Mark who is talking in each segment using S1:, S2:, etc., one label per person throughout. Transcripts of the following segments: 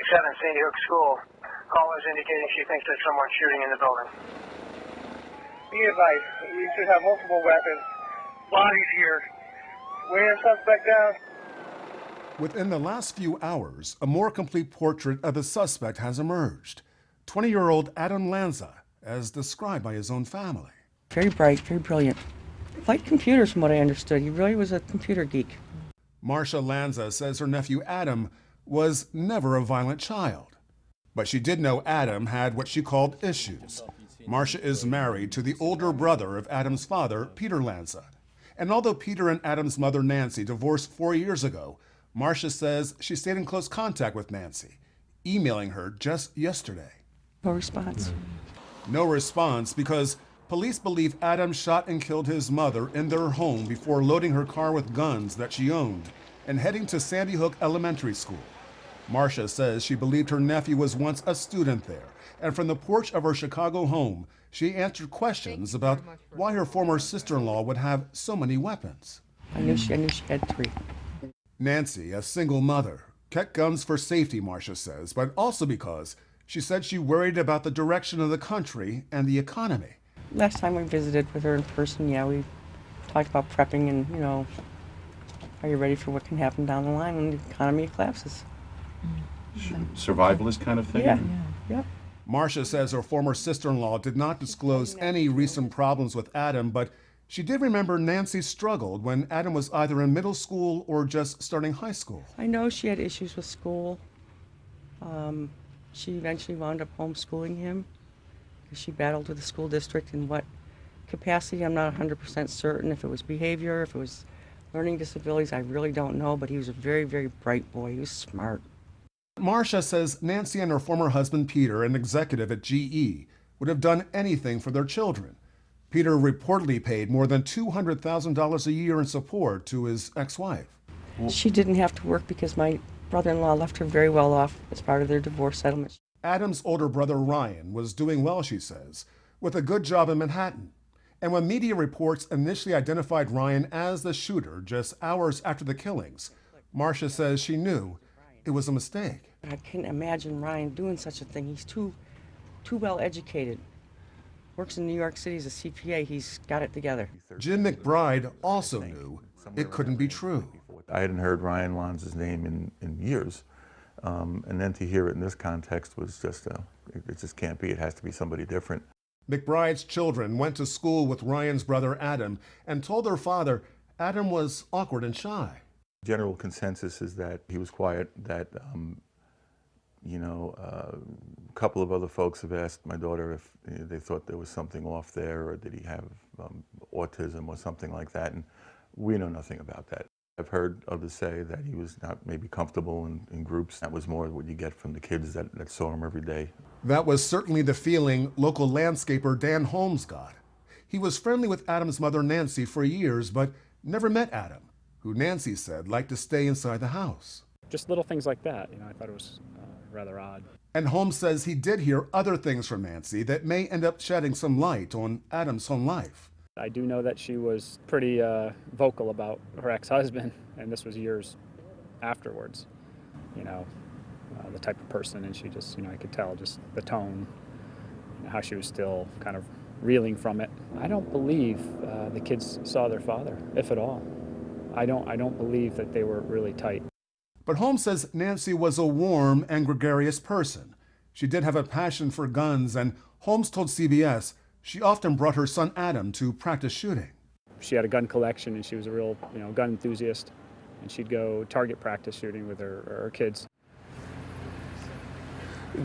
S1: Sandy Hook School. Caller is indicating she thinks there's someone shooting in the building. Be advised, we should have multiple weapons. Bodies here. Weighing suspect down.
S2: Within the last few hours, a more complete portrait of the suspect has emerged. 20-year-old Adam Lanza, as described by his own family.
S3: Very bright, very brilliant. Liked computers from what I understood. He really was a computer geek.
S2: Marcia Lanza says her nephew Adam was never a violent child. But she did know Adam had what she called issues. Marcia is married to the older brother of Adam's father, Peter Lanza. And although Peter and Adam's mother, Nancy, divorced 4 years ago, Marcia says she stayed in close contact with Nancy, emailing her just yesterday.
S3: No response.
S2: No response because police believe Adam shot and killed his mother in their home before loading her car with guns that she owned and heading to Sandy Hook Elementary School. Marcia says she believed her nephew was once a student there, and from the porch of her Chicago home, she answered questions about why her former sister-in-law would have so many weapons.
S3: I knew she had 3.
S2: Nancy, a single mother, kept guns for safety, Marcia says, but also because she said she worried about the direction of the country and the economy.
S3: Last time we visited with her in person, yeah, we talked about prepping and, you know, are you ready for what can happen down the line when the economy collapses?
S4: Survivalist kind of thing?
S3: Yeah.
S2: Marcia says her former sister-in-law did not disclose any recent problems with Adam, but she did remember Nancy struggled when Adam was either in middle school or just starting high school.
S3: I know she had issues with school. She eventually wound up homeschooling him because she battled with the school district. In what capacity, I'm not 100% certain. If it was behavior, if it was learning disabilities, I really don't know, but he was a very, very bright boy. He was smart.
S2: Marcia says Nancy and her former husband, Peter, an executive at GE, would have done anything for their children. Peter reportedly paid more than $200,000 a year in support to his ex-wife.
S3: She didn't have to work because my brother-in-law left her very well off as part of their divorce settlement.
S2: Adam's older brother, Ryan, was doing well, she says, with a good job in Manhattan. And when media reports initially identified Ryan as the shooter just hours after the killings, Marcia says she knew it was a mistake.
S3: I can't imagine Ryan doing such a thing. He's too well educated. Works in New York City as a CPA. He's got it together.
S2: Jim McBride also knew it couldn't be true.
S4: I hadn't heard Ryan Lanza's name in years, and then to hear it in this context was just, it just can't be. It has to be somebody different.
S2: McBride's children went to school with Ryan's brother Adam and told their father Adam was awkward and shy.
S4: General consensus is that he was quiet, that a couple of other folks have asked my daughter if they thought there was something off there, or did he have autism or something like that, and we know nothing about that. I've heard others say that he was not maybe comfortable in groups. That was more what you get from the kids that saw him every day.
S2: That was certainly the feeling local landscaper Dan Holmes got. He was friendly with Adam's mother Nancy for years, but never met Adam, who Nancy said liked to stay inside the house.
S5: Just little things like that, I thought it was rather odd.
S2: And Holmes says he did hear other things from Nancy that may end up shedding some light on Adam's home life.
S5: I do know that she was pretty vocal about her ex-husband, and this was years afterwards, the type of person, and she just, I could tell just the tone, how she was still kind of reeling from it. I don't believe the kids saw their father, if at all. I don't believe that they were really tight.
S2: But Holmes says Nancy was a warm and gregarious person. She did have a passion for guns, and Holmes told CBS she often brought her son Adam to practice shooting.
S5: She had a gun collection, and she was a real, gun enthusiast, and she'd go target practice shooting with her kids.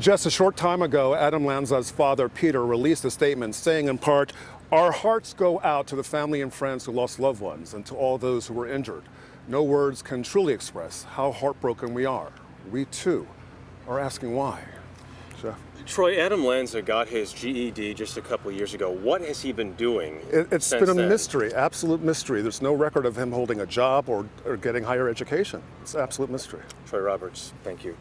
S2: Just a short time ago, Adam Lanza's father, Peter, released a statement saying in part, "Our hearts go out to the family and friends who lost loved ones and to all those who were injured. No words can truly express how heartbroken we are. We, too, are asking why." Jeff?
S6: Troy, Adam Lanza got his GED just a couple of years ago. What has he been doing
S2: It's
S6: since
S2: been a
S6: then?
S2: mystery, absolute mystery. There's no record of him holding a job or getting higher education. It's an absolute mystery.
S6: Troy Roberts, thank you.